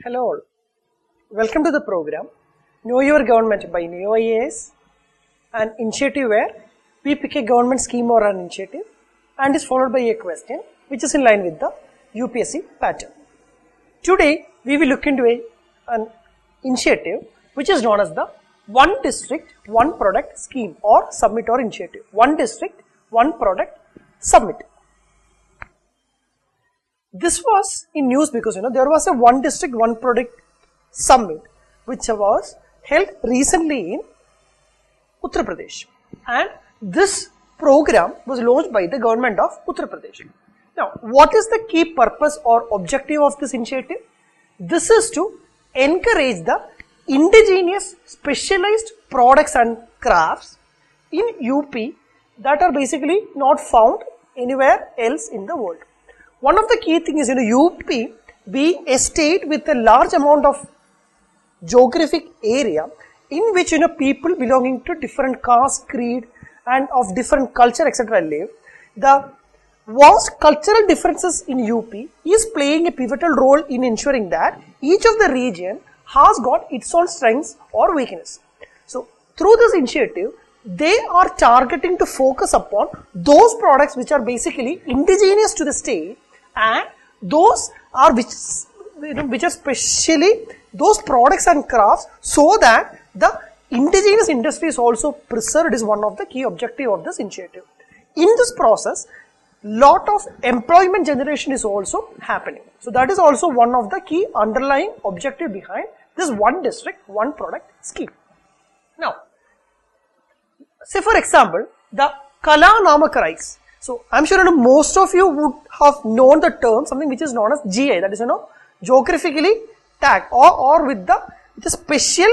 Hello all, welcome to the program Know Your Government by Ekam IAS, an initiative where we pick a government scheme or an initiative and is followed by a question which is in line with the UPSC pattern. Today we will look into an initiative which is known as the One District, One Product scheme or Submit or initiative. One District, One Product Submit. This was in news because there was a One District, One Product Summit which was held recently in Uttar Pradesh, and this program was launched by the government of Uttar Pradesh. Now, what is the key purpose or objective of this initiative? This is to encourage the indigenous specialized products and crafts in UP that are basically not found anywhere else in the world. One of the key things is, UP being a state with a large amount of geographic area in which, people belonging to different caste, creed and of different culture, etc. live. The vast cultural differences in UP is playing a pivotal role in ensuring that each of the region has got its own strengths or weakness. So, through this initiative, they are targeting to focus upon those products which are basically indigenous to the state, and those are which are specially those products and crafts, so that the indigenous industry is also preserved is one of the key objective of this initiative. In this process, lot of employment generation is also happening. So that is also one of the key underlying objective behind this One District, One Product scheme. Now, say for example, the Kala Namak rice. So, I am sure most of you would have known the term, something which is known as GI, that is, geographically tagged or with the special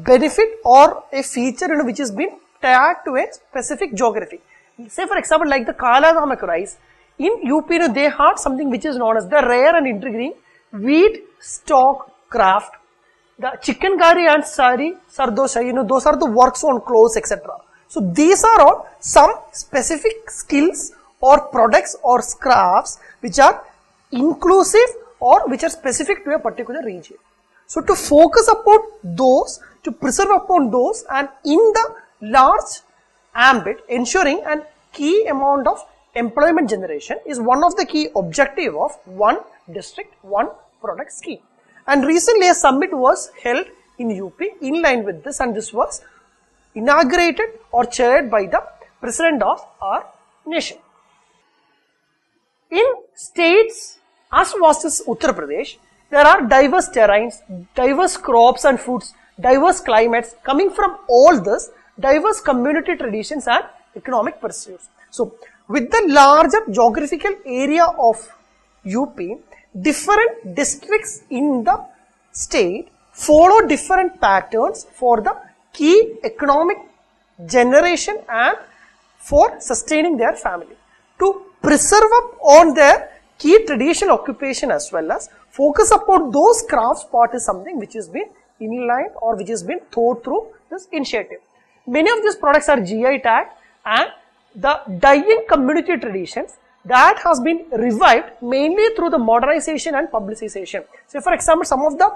benefit or a feature, which has been tagged to a specific geography. Say for example, like the Kala Namak rice, in UP, they had something which is known as the rare and intriguing wheat stock craft. The chicken curry and sari, sardosha, those are the works on clothes, etc. So, these are all some specific skills or products or crafts which are inclusive or which are specific to a particular region. So, to focus upon those, to preserve upon those, and in the large ambit ensuring a key amount of employment generation is one of the key objective of One District, One Product scheme. And recently a summit was held in UP in line with this, and this was inaugurated or chaired by the President of our nation. In states as vast as Uttar Pradesh, there are diverse terrains, diverse crops and foods, diverse climates coming from all this, diverse community traditions and economic pursuits. So, with the larger geographical area of UP, different districts in the state follow different patterns for the key economic generation and for sustaining their family. To preserve up on their key traditional occupation as well as focus upon those crafts part is something which has been inlined or which has been thought through this initiative. Many of these products are GI tagged, and the dying community traditions that has been revived mainly through the modernization and publicization. So, for example, some of the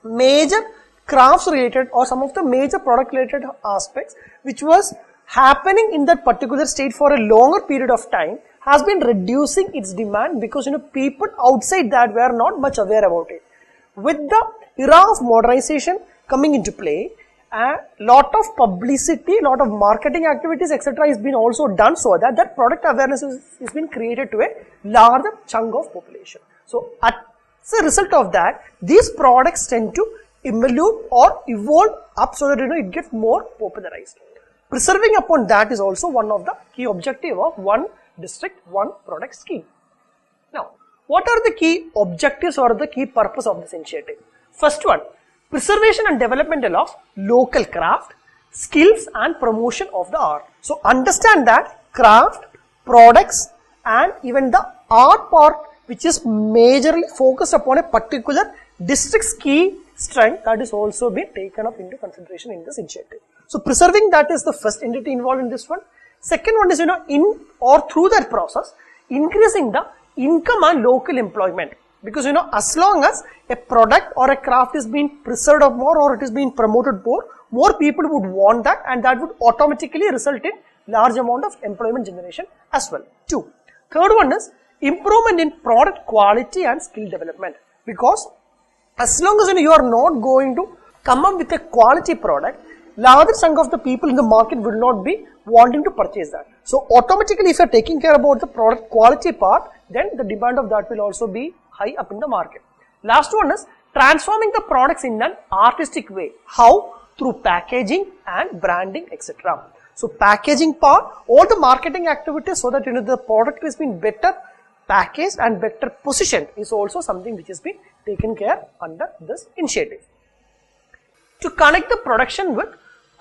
major crafts related or some of the major product related aspects which was happening in that particular state for a longer period of time has been reducing its demand because people outside that were not much aware about it. With the era of modernization coming into play, a lot of publicity, lot of marketing activities, etc. has been also done so that that product awareness is been created to a larger chunk of population. So, as a result of that, these products tend to evolve or evolve up so that it gets more popularized. Preserving upon that is also one of the key objective of One District, One Product scheme. Now, what are the key objectives or the key purpose of this initiative? First one, preservation and development of local craft, skills and promotion of the art. So, understand that craft, products and even the art part which is majorly focused upon a particular district's key strength, that is also been taken up into consideration in this initiative. So, preserving that is the first entity involved in this one. Second one is, in or through that process, increasing the income and local employment. Because as long as a product or a craft is being preserved more or it is being promoted more people would want that, and that would automatically result in large amount of employment generation as well. 2. Third one is improvement in product quality and skill development, because as long as you are not going to come up with a quality product, larger chunk of the people in the market will not be wanting to purchase that. So automatically if you are taking care about the product quality part, then the demand of that will also be high up in the market. Last one is transforming the products in an artistic way. How? Through packaging and branding, etc. So packaging part, all the marketing activities so that the product is being better packaged and better positioned is also something which is being taken care under this initiative. To connect the production with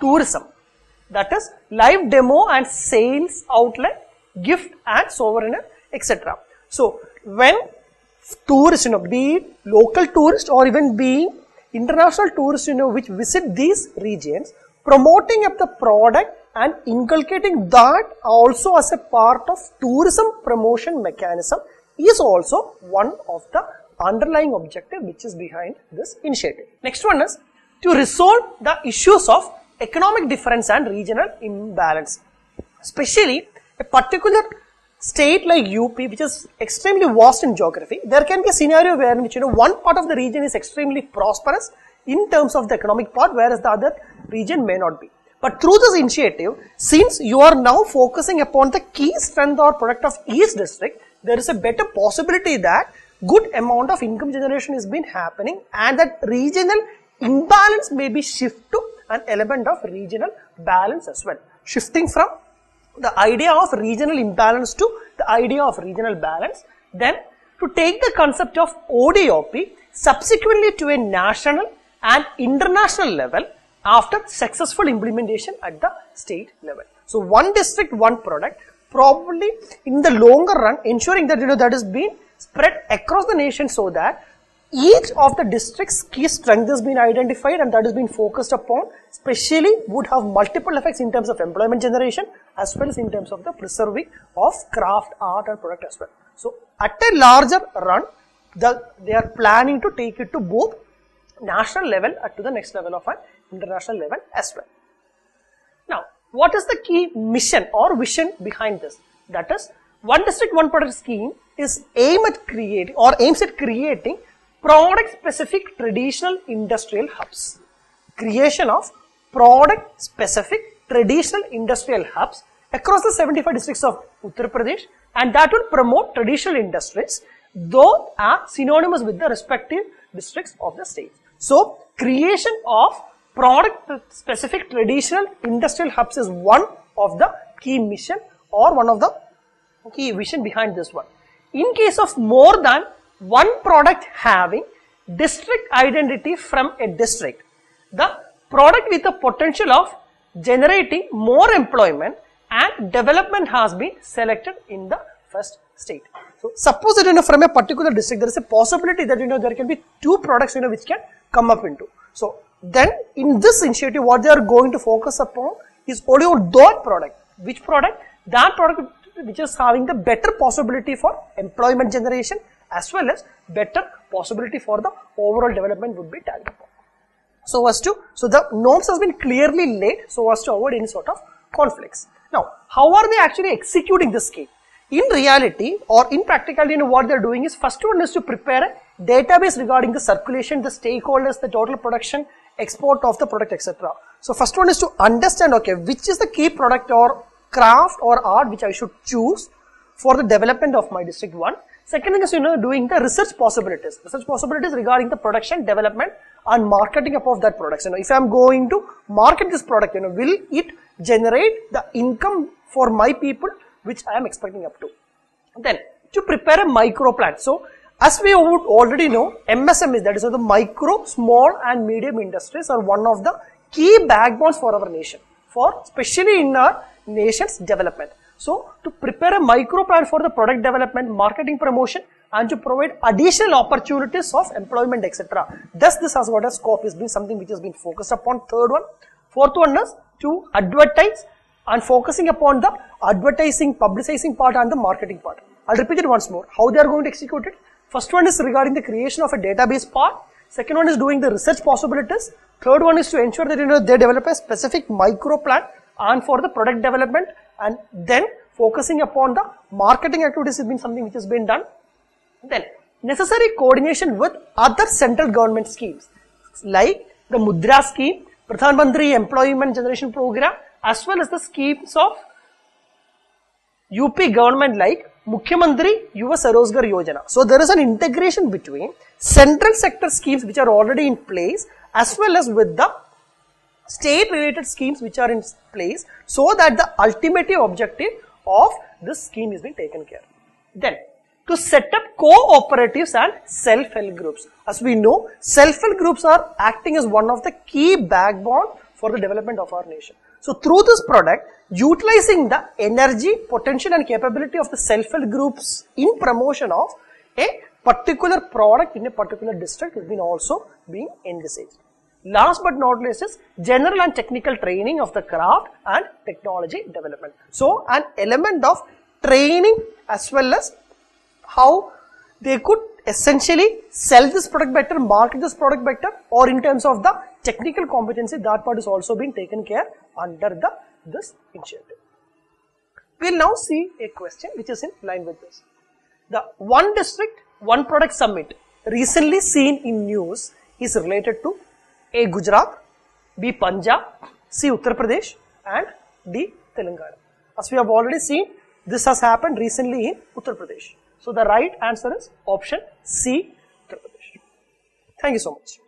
tourism, that is live demo and sales outlet, gift and souvenir, etc. So when tourists, be it local tourists or even be international tourists, which visit these regions, promoting up the product and inculcating that also as a part of tourism promotion mechanism is also one of the underlying objective which is behind this initiative. Next one is to resolve the issues of economic difference and regional imbalance. Especially a particular state like UP, which is extremely vast in geography, there can be a scenario where in which one part of the region is extremely prosperous in terms of the economic part, whereas the other region may not be. But through this initiative, since you are now focusing upon the key strength or product of each district, there is a better possibility that good amount of income generation is been happening, and that regional imbalance may be shifted to an element of regional balance as well. Shifting from the idea of regional imbalance to the idea of regional balance, then to take the concept of ODOP subsequently to a national and international level after successful implementation at the state level. So one district, one product, probably in the longer run ensuring that that is being spread across the nation, so that each of the district's key strength has been identified and that has been focused upon, especially would have multiple effects in terms of employment generation as well as in terms of the preserving of craft, art and product as well. So at a larger run, they are planning to take it to both national level and to the next level of an international level as well. Now, what is the key mission or vision behind this? That is, one district, one product scheme is aims at creating product-specific traditional industrial hubs. Creation of product-specific traditional industrial hubs across the 75 districts of Uttar Pradesh, and that will promote traditional industries, though are synonymous with the respective districts of the state. So, creation of product-specific traditional industrial hubs is one of the key mission or one of the key vision behind this one. In case of more than one product having district identity from a district, the product with the potential of generating more employment and development has been selected in the first state. So, suppose that from a particular district there is a possibility that there can be two products which can come up into. So, then in this initiative what they are going to focus upon is only on that product. Which product? That product which is having the better possibility for employment generation as well as better possibility for the overall development would be tagged upon. So the norms has been clearly laid so as to avoid any sort of conflicts. Now, how are they actually executing this scheme? In reality or in practicality, what they are doing is, first one is to prepare a database regarding the circulation, the stakeholders, the total production, export of the product, etc. So first one is to understand, okay, which is the key product or craft or art which I should choose for the development of my district 1. Second thing is, doing the research possibilities regarding the production, development and marketing of that product. If I am going to market this product, will it generate the income for my people which I am expecting up to. Then to prepare a micro plan. So as we would already know, MSMEs, that is the micro, small and medium industries, are one of the key backbones for our nation, for especially in our nation's development. So to prepare a micro plan for the product development, marketing, promotion and to provide additional opportunities of employment, etc. Thus this has got a scope is being something which has been focused upon. Third one. Fourth one is to advertise and focusing upon the advertising, publicizing part and the marketing part. I'll repeat it once more. How they are going to execute it? First one is regarding the creation of a database part. Second one is doing the research possibilities. Third one is to ensure that they develop a specific micro plan and for the product development, and then focusing upon the marketing activities has been something which has been done. Then necessary coordination with other central government schemes like the Mudra scheme, Pradhan Mantri Employment Generation Program, as well as the schemes of UP government like Mukhyamantri Yuva Sarozgar Yojana. So there is an integration between central sector schemes which are already in place as well as with the state related schemes which are in place, so that the ultimate objective of this scheme is being taken care of. Then to set up cooperatives and self-help groups. As we know, self-help groups are acting as one of the key backbone for the development of our nation. So through this product, utilizing the energy, potential and capability of the self-help groups in promotion of a particular product in a particular district has been also being envisaged. Last but not least is general and technical training of the craft and technology development. So an element of training as well as how they could essentially sell this product better, market this product better, or in terms of the technical competency, that part is also being taken care under this initiative. We will now see a question which is in line with this. The One District, One Product Summit recently seen in news is related to A. Gujarat, B. Punjab, C. Uttar Pradesh and D. Telangana. As we have already seen, this has happened recently in Uttar Pradesh. So the right answer is option C, Uttar Pradesh. Thank you so much.